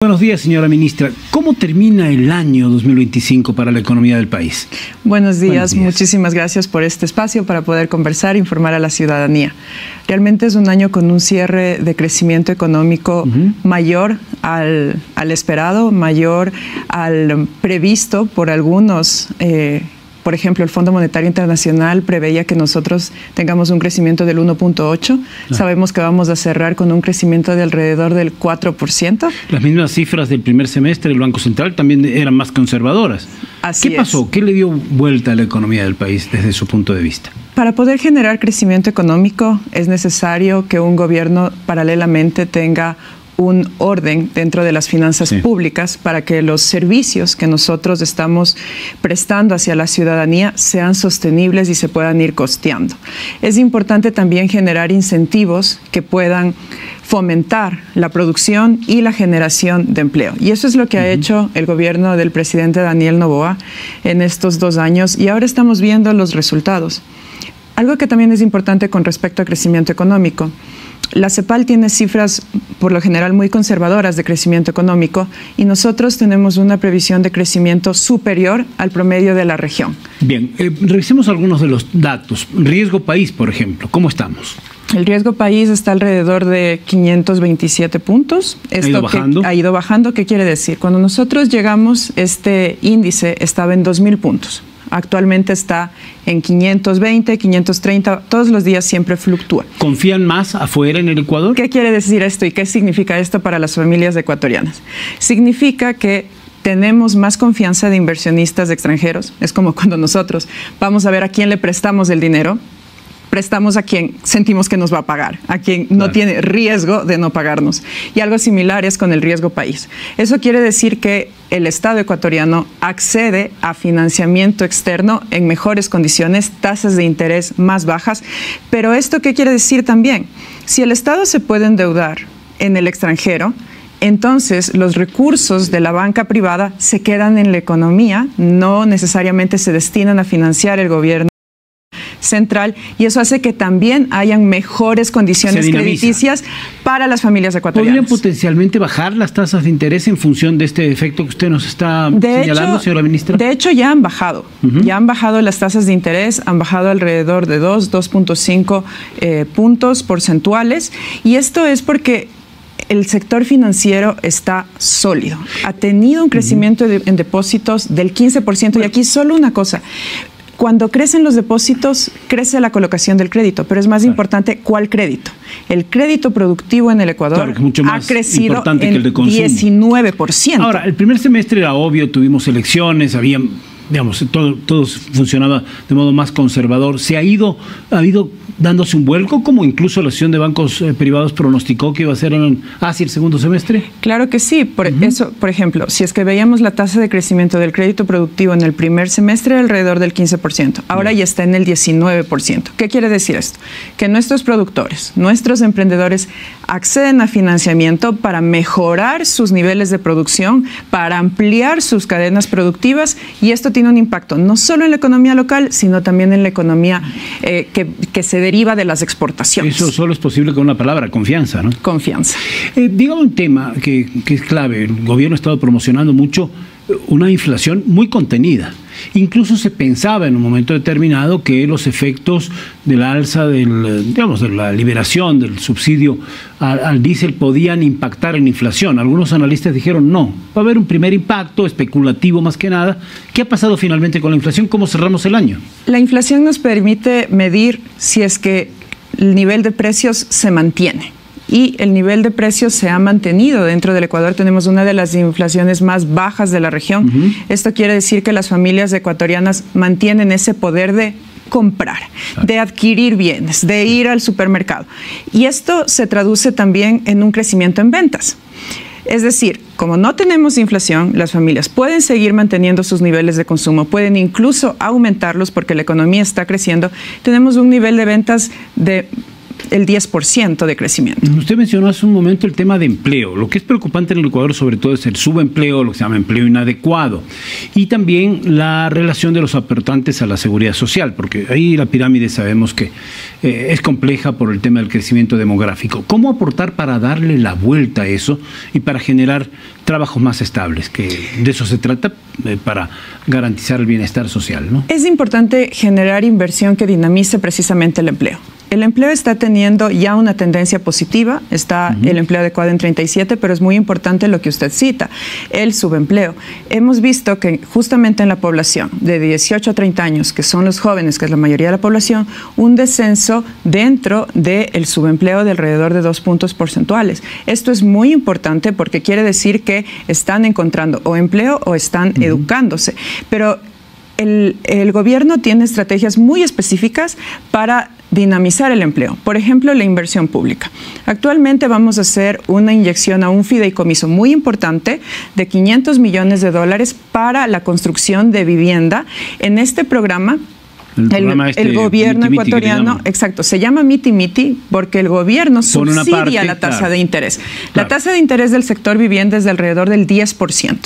Buenos días, señora ministra. ¿Cómo termina el año 2025 para la economía del país? Buenos días. Muchísimas gracias por este espacio para poder conversar e informar a la ciudadanía. Realmente es un año con un cierre de crecimiento económico mayor al esperado, mayor al previsto por algunos. Por ejemplo, el Fondo Monetario Internacional preveía que nosotros tengamos un crecimiento del 1.8%. Sabemos que vamos a cerrar con un crecimiento de alrededor del 4%. Las mismas cifras del primer semestre del Banco Central también eran más conservadoras. Así ¿Qué pasó? ¿Qué le dio vuelta a la economía del país desde su punto de vista? Para poder generar crecimiento económico es necesario que un gobierno paralelamente tenga un orden dentro de las finanzas públicas para que los servicios que nosotros estamos prestando hacia la ciudadanía sean sostenibles y se puedan ir costeando. Es importante también generar incentivos que puedan fomentar la producción y la generación de empleo. Y eso es lo que ha hecho el gobierno del presidente Daniel Noboa en estos 2 años y ahora estamos viendo los resultados. Algo que también es importante con respecto a crecimiento económico. La CEPAL tiene cifras por lo general muy conservadoras de crecimiento económico y nosotros tenemos una previsión de crecimiento superior al promedio de la región. Bien, revisemos algunos de los datos. Riesgo país, por ejemplo, ¿cómo estamos? El riesgo país está alrededor de 527 puntos. ¿Ha ido bajando? Ha ido bajando. ¿Qué quiere decir? Cuando nosotros llegamos, este índice estaba en 2.000 puntos. Actualmente está en 520, 530, todos los días siempre fluctúa. ¿Confían más afuera en el Ecuador? ¿Qué quiere decir esto y qué significa esto para las familias ecuatorianas? Significa que tenemos más confianza de inversionistas extranjeros. Es como cuando nosotros vamos a ver a quién le prestamos el dinero. Prestamos a quien sentimos que nos va a pagar, a quien no tiene riesgo de no pagarnos. Y algo similar es con el riesgo país. Eso quiere decir que el Estado ecuatoriano accede a financiamiento externo en mejores condiciones, tasas de interés más bajas. Pero ¿esto qué quiere decir también? Si el Estado se puede endeudar en el extranjero, entonces los recursos de la banca privada se quedan en la economía, no necesariamente se destinan a financiar el gobierno central, y eso hace que también hayan mejores condiciones crediticias para las familias ecuatorianas. ¿Podrían potencialmente bajar las tasas de interés en función de este efecto que usted nos está señalando, señora ministra? De hecho, ya han bajado. Ya han bajado las tasas de interés, han bajado alrededor de 2.5 puntos porcentuales, y esto es porque el sector financiero está sólido. Ha tenido un crecimiento en depósitos del 15%, y aquí solo una cosa. Cuando crecen los depósitos, crece la colocación del crédito, pero es más importante cuál crédito. El crédito productivo en el Ecuador ha crecido en 19%. Ahora, el primer semestre era obvio, tuvimos elecciones, había, digamos, todo funcionaba de modo más conservador. Ha ido dándose un vuelco, como incluso la Asociación de Bancos Privados pronosticó que iba a ser hacia el segundo semestre. Claro que sí. Por ejemplo, si es que veíamos la tasa de crecimiento del crédito productivo en el primer semestre alrededor del 15%, ahora ya está en el 19%. ¿Qué quiere decir esto? Que nuestros productores, nuestros emprendedores acceden a financiamiento para mejorar sus niveles de producción, para ampliar sus cadenas productivas, y esto tiene un impacto no solo en la economía local, sino también en la economía que se deriva de las exportaciones. Eso solo es posible con una palabra: confianza, ¿no? Confianza. Digamos un tema que es clave. El gobierno ha estado promocionando mucho una inflación muy contenida. Incluso se pensaba en un momento determinado que los efectos del alza de la liberación del subsidio al diésel podían impactar en la inflación. Algunos analistas dijeron no, va a haber un primer impacto especulativo más que nada. ¿Qué ha pasado finalmente con la inflación? ¿Cómo cerramos el año? La inflación nos permite medir si es que el nivel de precios se mantiene. Y el nivel de precios se ha mantenido dentro del Ecuador. Tenemos una de las inflaciones más bajas de la región. Esto quiere decir que las familias ecuatorianas mantienen ese poder de comprar, de adquirir bienes, de ir al supermercado. Y esto se traduce también en un crecimiento en ventas. Es decir, como no tenemos inflación, las familias pueden seguir manteniendo sus niveles de consumo, pueden incluso aumentarlos porque la economía está creciendo. Tenemos un nivel de ventas el 10% de crecimiento. Usted mencionó hace un momento el tema de empleo. Lo que es preocupante en el Ecuador sobre todo es el subempleo, lo que se llama empleo inadecuado, y también la relación de los aportantes a la seguridad social, porque ahí la pirámide sabemos que es compleja por el tema del crecimiento demográfico. ¿Cómo aportar para darle la vuelta a eso y para generar trabajos más estables? Que de eso se trata, para garantizar el bienestar social, ¿no? Es importante generar inversión que dinamice precisamente el empleo. El empleo está teniendo ya una tendencia positiva, está el empleo adecuado en 37, pero es muy importante lo que usted cita, el subempleo. Hemos visto que justamente en la población de 18 a 30 años, que son los jóvenes, que es la mayoría de la población, un descenso dentro del subempleo de alrededor de 2 puntos porcentuales. Esto es muy importante porque quiere decir que están encontrando o empleo o están educándose, pero el gobierno tiene estrategias muy específicas para dinamizar el empleo. Por ejemplo, la inversión pública. Actualmente vamos a hacer una inyección a un fideicomiso muy importante de $500 millones para la construcción de vivienda. En este programa, el gobierno ecuatoriano, exacto, se llama Miti Miti porque el gobierno subsidia la tasa de interés. La tasa de interés del sector vivienda es de alrededor del 10%.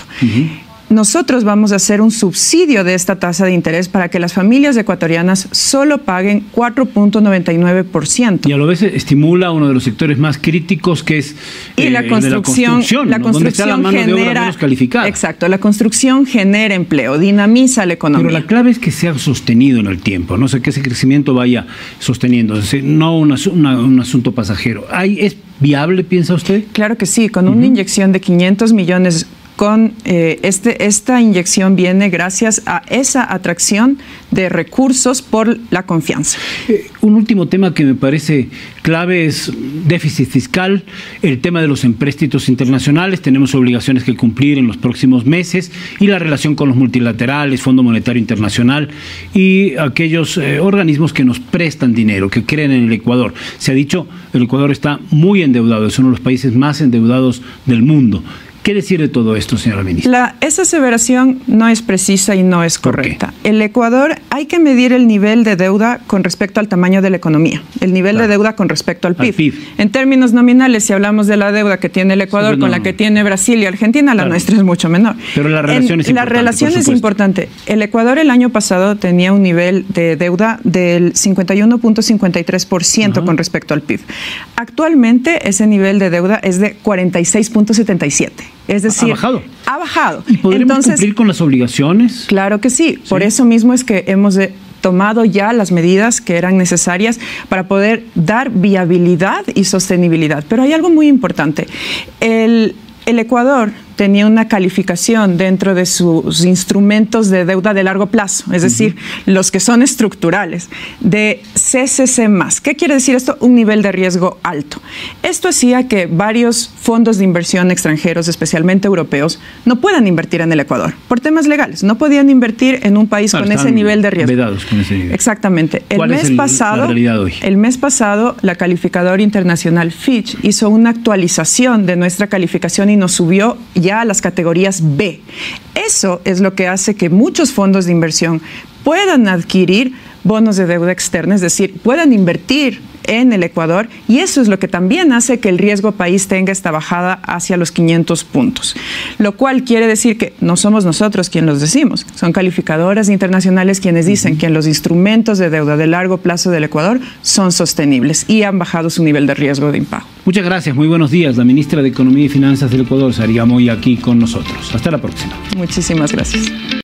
Nosotros vamos a hacer un subsidio de esta tasa de interés para que las familias ecuatorianas solo paguen 4.99%. Y a lo vez estimula uno de los sectores más críticos, que es la construcción. La construcción genera, exacto, la construcción genera empleo, dinamiza la economía. Pero la clave es que sea sostenido en el tiempo, no sé, que ese crecimiento vaya sosteniendo, no un asunto pasajero. ¿Es viable, piensa usted? Claro que sí, con una inyección de 500 millones. Esta inyección viene gracias a esa atracción de recursos por la confianza. Un último tema que me parece clave es déficit fiscal, el tema de los empréstitos internacionales. Tenemos obligaciones que cumplir en los próximos meses y la relación con los multilaterales, Fondo Monetario Internacional y aquellos organismos que nos prestan dinero, que creen en el Ecuador. Se ha dicho, el Ecuador está muy endeudado, es uno de los países más endeudados del mundo. ¿Qué decir de todo esto, señora ministra? Esa aseveración no es precisa y no es correcta. El Ecuador, hay que medir el nivel de deuda con respecto al tamaño de la economía, el nivel de deuda con respecto al PIB. En términos nominales, si hablamos de la deuda que tiene el Ecuador con la que tiene Brasil y Argentina, la nuestra es mucho menor. Pero la relación es importante. La relación es importante. El Ecuador el año pasado tenía un nivel de deuda del 51.53% con respecto al PIB. Actualmente ese nivel de deuda es de 46.77%. Es decir, ha bajado. ¿Y podremos cumplir con las obligaciones? Claro que sí. Por eso mismo es que hemos tomado ya las medidas que eran necesarias para poder dar viabilidad y sostenibilidad. Pero hay algo muy importante. El Ecuador tenía una calificación dentro de sus instrumentos de deuda de largo plazo, es decir, los que son estructurales, de CCC+. ¿Qué quiere decir esto? Un nivel de riesgo alto. Esto hacía que varios fondos de inversión extranjeros, especialmente europeos, no puedan invertir en el Ecuador, por temas legales. No podían invertir en un país con ese nivel de riesgo. Vedados con ese nivel. Exactamente. ¿Cuál es la realidad hoy? El mes pasado, la calificadora internacional Fitch hizo una actualización de nuestra calificación y nos subió ya a las categorías B. Eso es lo que hace que muchos fondos de inversión puedan adquirir bonos de deuda externa, es decir, puedan invertir en el Ecuador, y eso es lo que también hace que el riesgo país tenga esta bajada hacia los 500 puntos. Lo cual quiere decir que no somos nosotros quienes los decimos, son calificadoras internacionales quienes dicen que los instrumentos de deuda de largo plazo del Ecuador son sostenibles y han bajado su nivel de riesgo de impago. Muchas gracias, muy buenos días. La ministra de Economía y Finanzas del Ecuador, Saria Moy, aquí con nosotros. Hasta la próxima. Muchísimas gracias.